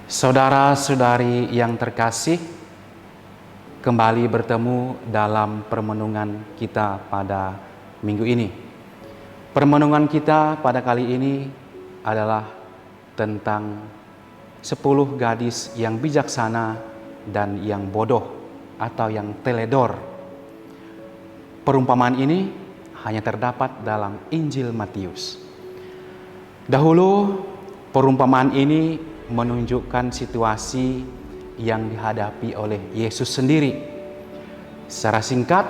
Saudara-saudari yang terkasih, kembali bertemu dalam permenungan kita pada minggu ini. Permenungan kita pada kali ini adalah tentang 10 gadis yang bijaksana dan yang bodoh atau yang teledor. Perumpamaan ini hanya terdapat dalam Injil Matius. Dahulu perumpamaan ini menunjukkan situasi yang dihadapi oleh Yesus sendiri. Secara singkat,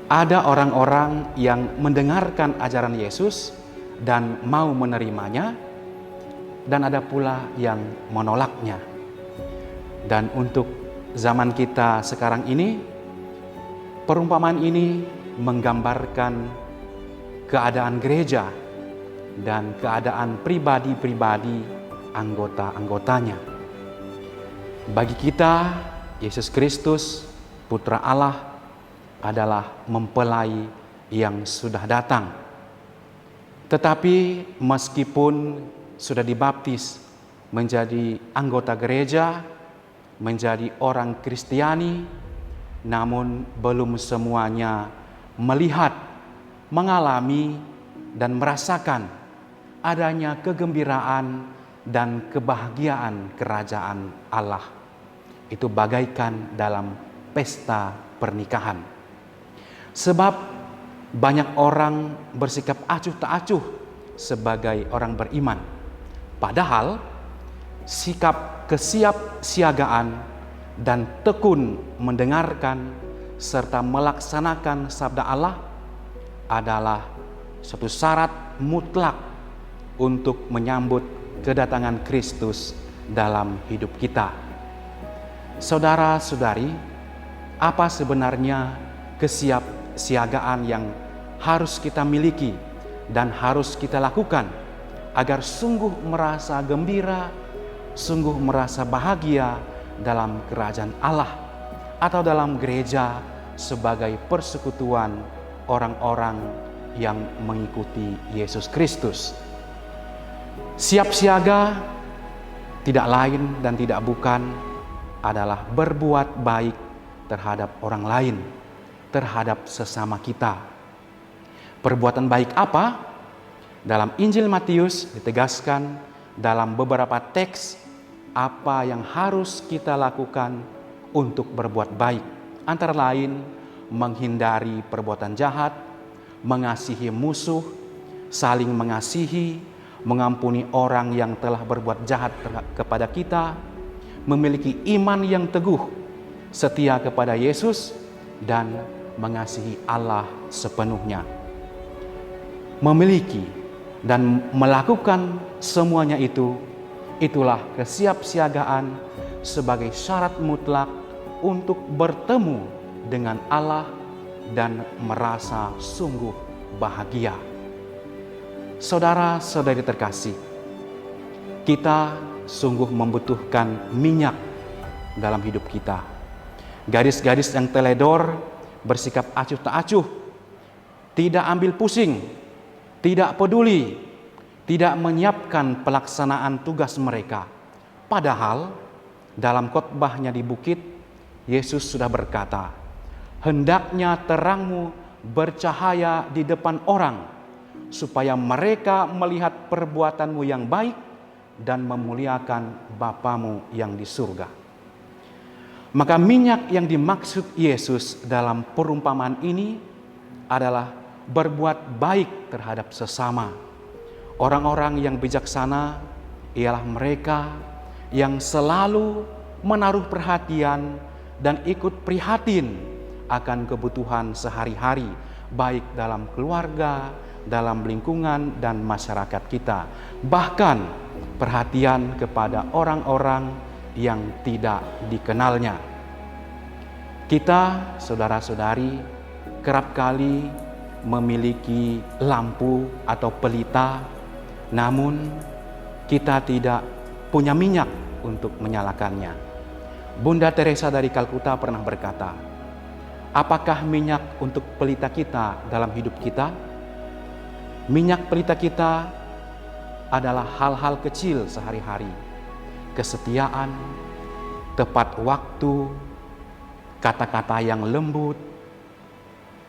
ada orang-orang yang mendengarkan ajaran Yesus dan mau menerimanya, dan ada pula yang menolaknya. Dan untuk zaman kita sekarang ini, perumpamaan ini menggambarkan keadaan gereja dan keadaan pribadi-pribadi anggota-anggotanya. Bagi kita, Yesus Kristus, Putra Allah, adalah mempelai yang sudah datang. Tetapi meskipun sudah dibaptis menjadi anggota gereja, menjadi orang Kristiani, namun belum semuanya melihat, mengalami, dan merasakan adanya kegembiraan dan kebahagiaan kerajaan Allah. Itu bagaikan dalam pesta pernikahan. Sebab banyak orang bersikap acuh tak acuh sebagai orang beriman. Padahal sikap kesiapsiagaan dan tekun mendengarkan serta melaksanakan sabda Allah adalah suatu syarat mutlak untuk menyambut kedatangan Kristus dalam hidup kita. Saudara-saudari, apa sebenarnya kesiapsiagaan yang harus kita miliki dan harus kita lakukan agar sungguh merasa gembira, sungguh merasa bahagia dalam kerajaan Allah atau dalam gereja sebagai persekutuan orang-orang yang mengikuti Yesus Kristus? Siap siaga tidak lain dan tidak bukan adalah berbuat baik terhadap orang lain, terhadap sesama kita. Perbuatan baik apa? Dalam Injil Matius ditegaskan dalam beberapa teks apa yang harus kita lakukan untuk berbuat baik. Antara lain menghindari perbuatan jahat, mengasihi musuh, saling mengasihi, mengampuni orang yang telah berbuat jahat kepada kita, memiliki iman yang teguh, setia kepada Yesus, dan mengasihi Allah sepenuhnya. Memiliki dan melakukan semuanya itulah kesiapsiagaan sebagai syarat mutlak untuk bertemu dengan Allah dan merasa sungguh bahagia. Saudara-saudari terkasih, kita sungguh membutuhkan minyak dalam hidup kita. Gadis-gadis yang teledor bersikap acuh tak acuh, tidak ambil pusing, tidak peduli, tidak menyiapkan pelaksanaan tugas mereka. Padahal dalam khotbahnya di bukit, Yesus sudah berkata, "Hendaknya terangmu bercahaya di depan orang, supaya mereka melihat perbuatanmu yang baik dan memuliakan Bapamu yang di surga." Maka minyak yang dimaksud Yesus dalam perumpamaan ini adalah berbuat baik terhadap sesama. Orang-orang yang bijaksana ialah mereka yang selalu menaruh perhatian dan ikut prihatin akan kebutuhan sehari-hari, baik dalam keluarga, dalam lingkungan dan masyarakat kita. Bahkan perhatian kepada orang-orang yang tidak dikenalnya. Kita, saudara-saudari, kerap kali memiliki lampu atau pelita, namun kita tidak punya minyak untuk menyalakannya. Bunda Teresa dari Kalkuta pernah berkata, apakah minyak untuk pelita kita dalam hidup kita? Minyak pelita kita adalah hal-hal kecil sehari-hari. kesetiaan, tepat waktu, kata-kata yang lembut,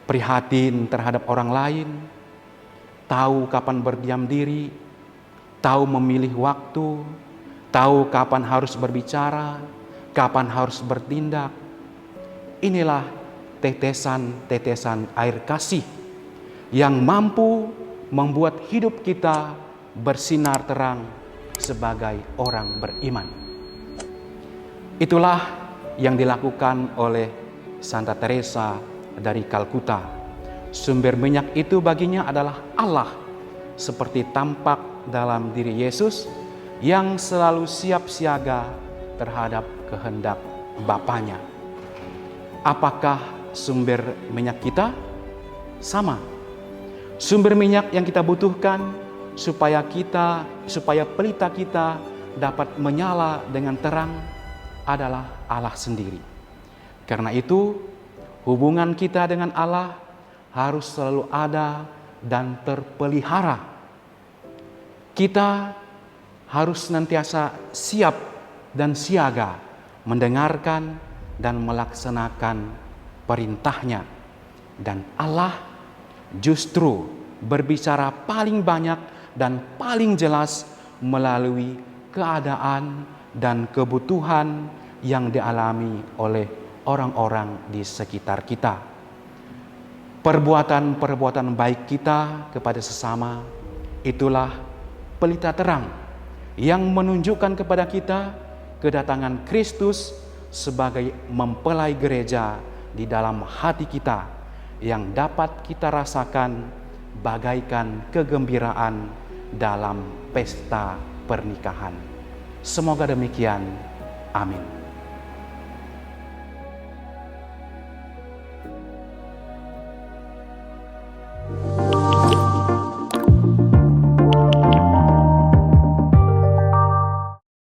prihatin terhadap orang lain, tahu kapan berdiam diri, tahu memilih waktu, tahu kapan harus berbicara, kapan harus bertindak. Inilah tetesan-tetesan air kasih yang mampu membuat hidup kita bersinar terang sebagai orang beriman. Itulah yang dilakukan oleh Santa Teresa dari Kalkuta. Sumber minyak itu baginya adalah Allah, seperti tampak dalam diri Yesus yang selalu siap siaga terhadap kehendak Bapanya. Apakah sumber minyak kita? Sama. Sumber minyak yang kita butuhkan supaya pelita kita dapat menyala dengan terang adalah Allah sendiri. Karena itu, hubungan kita dengan Allah harus selalu ada dan terpelihara. Kita harus senantiasa siap dan siaga mendengarkan dan melaksanakan perintahnya. Dan Allah justru berbicara paling banyak dan paling jelas melalui keadaan dan kebutuhan yang dialami oleh orang-orang di sekitar kita. Perbuatan-perbuatan baik kita kepada sesama, itulah pelita terang yang menunjukkan kepada kita kedatangan Kristus sebagai mempelai gereja di dalam hati kita, yang dapat kita rasakan bagaikan kegembiraan dalam pesta pernikahan. Semoga demikian. Amin.